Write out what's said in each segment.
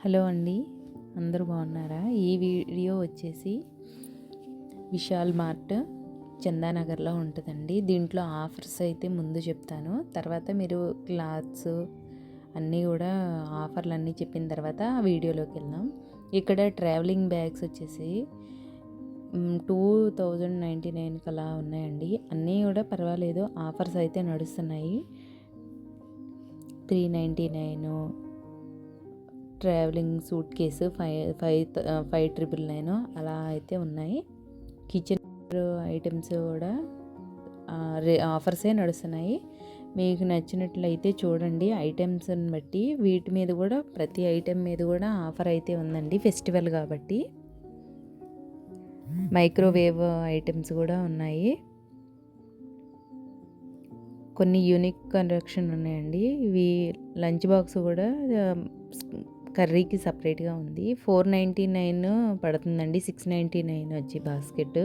Hello అండి, అందరూ బాగున్నారా? ఈ వీడియో వచ్చేసి విశాల్ మార్ట్ చందానగర్లో ఉంటుందండి. దీంట్లో ఆఫర్స్ అయితే ముందు చెప్తాను, తర్వాత మీరు క్లాత్స్ అన్నీ కూడా ఆఫర్లు అన్నీ చెప్పిన తర్వాత వీడియోలోకి వెళ్దాం. ఇక్కడ ట్రావెలింగ్ బ్యాగ్స్ వచ్చేసి 2099 అలా ఉన్నాయండి. అన్నీ కూడా పర్వాలేదు, ఆఫర్స్ అయితే నడుస్తున్నాయి. 399 ట్రావెలింగ్ సూట్ కేసు 599 అలా అయితే ఉన్నాయి. కిచెన్ ఐటమ్స్ కూడా ఆఫర్సే నడుస్తున్నాయి. మీకు నచ్చినట్లయితే చూడండి. ఐటమ్స్ని బట్టి వీటి మీద కూడా ప్రతి ఐటెం మీద కూడా ఆఫర్ అయితే ఉందండి, ఫెస్టివల్ కాబట్టి. మైక్రోవేవ్ ఐటమ్స్ కూడా ఉన్నాయి. కొన్ని యూనిక్ కలెక్షన్ ఉన్నాయండి. ఇవి లంచ్ బాక్స్ కూడా కర్రీకి సపరేట్గా ఉంది. 499 పడుతుందండి, 699 వచ్చి బాస్కెట్.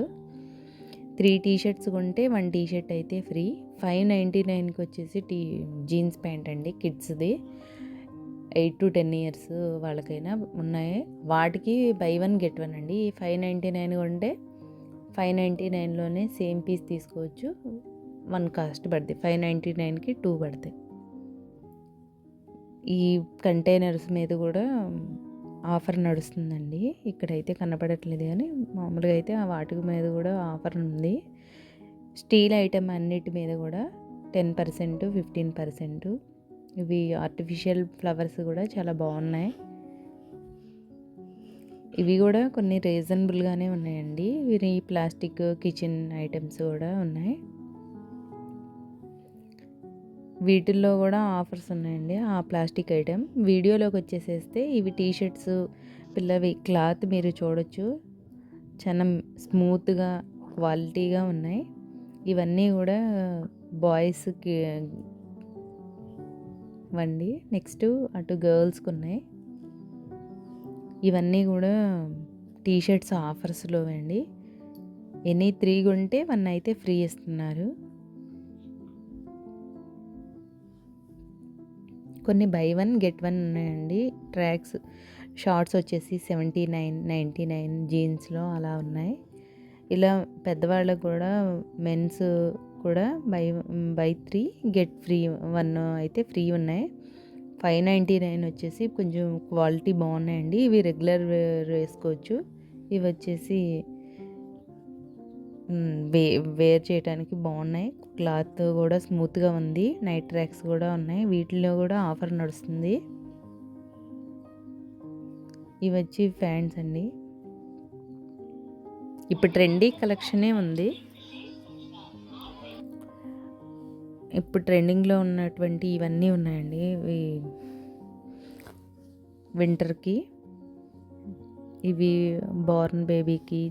3 టీషర్ట్స్ కొంటే 1 టీషర్ట్ అయితే ఫ్రీ. 599కి వచ్చేసి జీన్స్ ప్యాంట్ అండి, కిడ్స్ది. 8 to 10 ఇయర్స్ వాళ్ళకైనా ఉన్నాయి. వాటికి బై 1 get 1 అండి. 599 కొంటే 599లోనే సేమ్ పీస్ తీసుకోవచ్చు. 1 కాస్ట్ పడుతుంది. 599కి 2 పడతాయి. ఈ కంటైనర్స్ మీద కూడా ఆఫర్ నడుస్తుందండి. ఇక్కడైతే కనపడట్లేదు కానీ మామూలుగా అయితే వాటి మీద కూడా ఆఫర్ ఉంది. స్టీల్ ఐటమ్ అన్నిటి మీద కూడా 10%, 15%. ఇవి ఆర్టిఫిషియల్ ఫ్లవర్స్ కూడా చాలా బాగున్నాయి. ఇవి కూడా కొన్ని రీజనబుల్గానే ఉన్నాయండి. ఇవి ప్లాస్టిక్ కిచెన్ ఐటమ్స్ కూడా ఉన్నాయి. వీటిల్లో కూడా ఆఫర్స్ ఉన్నాయండి. ఆ ప్లాస్టిక్ ఐటెం వీడియోలోకి వచ్చేసేస్తే ఇవి టీషర్ట్స్ పిల్లవి. క్లాత్ మీరు చూడొచ్చు, చాలా స్మూత్గా క్వాలిటీగా ఉన్నాయి. ఇవన్నీ కూడా బాయ్స్కి వండి. నెక్స్ట్ అటు గర్ల్స్కి ఉన్నాయి. ఇవన్నీ కూడా టీషర్ట్స్ ఆఫర్స్లో అండి. ఎనీ 3 కొంటే 1 అయితే ఫ్రీ ఇస్తున్నారు. కొన్ని బై 1 get 1 ఉన్నాయండి. ట్రాక్స్ షార్ట్స్ వచ్చేసి 79, 99 జీన్స్లో అలా ఉన్నాయి. ఇలా పెద్దవాళ్ళకు కూడా మెన్స్ కూడా బై 3 get 1 అయితే ఫ్రీ ఉన్నాయి. 599 వచ్చేసి కొంచెం క్వాలిటీ బాగున్నాయండి. ఇవి రెగ్యులర్ వేసుకోవచ్చు. ఇవి వచ్చేసి వేర్ చేయడానికి బాగున్నాయి. క్లాత్ కూడా స్మూత్గా ఉంది. నైట్ ట్రాక్స్ కూడా ఉన్నాయి. వీటిలో కూడా ఆఫర్ నడుస్తుంది. ఇవి వచ్చి ఫ్యాంట్స్ అండి. ఇప్పుడు ట్రెండీ కలెక్షనే ఉంది. ఇప్పుడు ట్రెండింగ్లో ఉన్నటువంటి ఇవన్నీ ఉన్నాయండి. ఇవి వింటర్కి, ఇవి బార్న్ బేబీకి,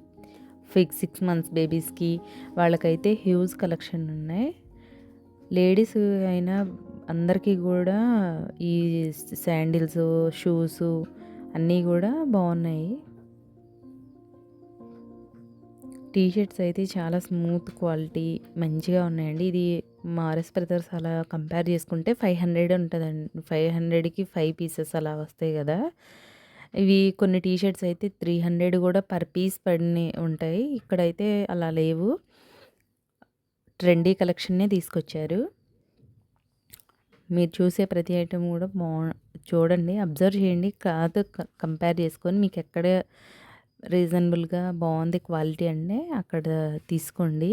6 months బేబీస్కి వాళ్ళకైతే హ్యూజ్ కలెక్షన్ ఉన్నాయి. లేడీస్ అయినా అందరికీ కూడా ఈ శాండిల్స్, షూస్ అన్నీ కూడా బాగున్నాయి. టీషర్ట్స్ అయితే చాలా స్మూత్ క్వాలిటీ మంచిగా ఉన్నాయండి. ఇది మారస్ బ్రదర్స్ అలా కంపేర్ చేసుకుంటే 500 ఉంటుందండి. 500కి 5 pieces అలా వస్తాయి కదా. ఇవి కొన్ని టీషర్ట్స్ అయితే 300 కూడా పర్ పీస్ పడిని ఉంటాయి. ఇక్కడైతే అలా లేవు. ట్రెండీ కలెక్షన్నే తీసుకొచ్చారు. మీరు చూసే ప్రతి ఐటెం కూడా చూడండి, అబ్జర్వ్ చేయండి, క్లాత్ కంపేర్ చేసుకొని మీకు ఎక్కడ రీజనబుల్గా బాగుంది క్వాలిటీ అంటే అక్కడ తీసుకోండి.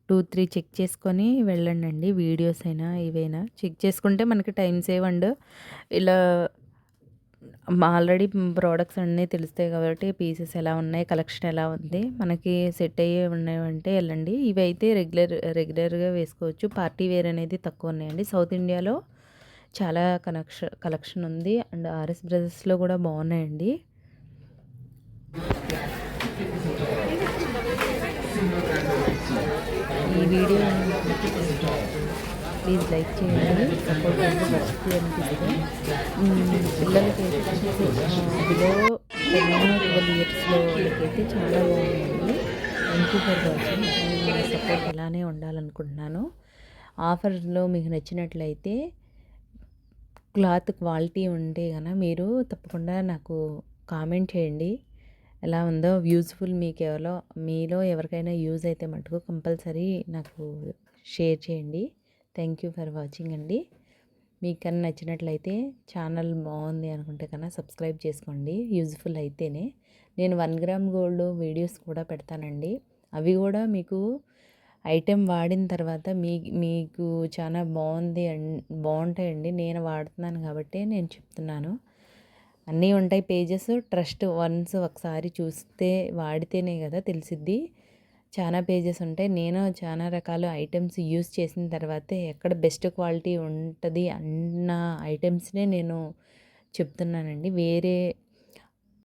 2-3 చెక్ చేసుకొని వెళ్ళండి. వీడియోస్ అయినా ఇవైనా చెక్ చేసుకుంటే మనకి టైం సేవ్ అండ్ ఇలా ఆల్రెడీ ప్రోడక్ట్స్ అన్నీ తెలుస్తాయి కాబట్టి పీసెస్ ఎలా ఉన్నాయి, కలెక్షన్ ఎలా ఉంది, మనకి సెట్ అయ్యే ఉన్నాయంటే వెళ్ళండి. ఇవి అయితే రెగ్యులర్గా వేసుకోవచ్చు. పార్టీ వేర్ అనేది తక్కువ ఉన్నాయండి. సౌత్ ఇండియాలో చాలా కలెక్షన్ ఉంది. అండ్ ఆర్ఎస్ బ్రదర్స్లో కూడా బాగున్నాయండి. ఈ వీడియో ప్లీజ్ లైక్ చేయండి, సపోర్ట్ చేయండి. మర్చిపోయి అనిపిస్తే పిల్లలకి బిలో 10-12 ఇయర్స్లో వాళ్ళకైతే చాలా బాగుందండి. Thank you for watching. Support ఇలానే ఉండాలనుకుంటున్నాను. ఆఫర్లో మీకు నచ్చినట్లయితే క్లాత్ క్వాలిటీ ఉంటే గన మీరు తప్పకుండా నాకు కామెంట్ చేయండి. ఎలా ఉందో యూజ్‌ఫుల్ మీలో ఎవరికైనా యూజ్ అయితే మటుకు కంపల్సరీ నాకు షేర్ చేయండి. థ్యాంక్ యూ ఫర్ వాచింగ్ అండి. మీకు కానీ నచ్చినట్లయితే ఛానల్ బాగుంది అనుకుంటే కన్నా సబ్స్క్రైబ్ చేసుకోండి. యూజ్‌ఫుల్ అయితేనే. నేను 1 గ్రామ్ గోల్డ్ వీడియోస్ కూడా పెడతానండి. అవి కూడా మీకు ఐటెం వాడిన తర్వాత మీకు చాలా బాగుంటాయండి. నేను వాడుతున్నాను కాబట్టే నేను చెప్తున్నాను. అన్నీ ఉంటాయి పేజెస్. ట్రస్ట్ వన్స్ ఒకసారి చూస్తే వాడితేనే కదా తెలిసిద్ది. చాలా పేజెస్ ఉంటాయి. నేను చాలా రకాల ఐటెమ్స్ యూజ్ చేసిన తర్వాతే ఎక్కడ బెస్ట్ క్వాలిటీ ఉంటది అన్న ఐటెమ్స్‌నే నేను చెప్తున్నానండి. వేరే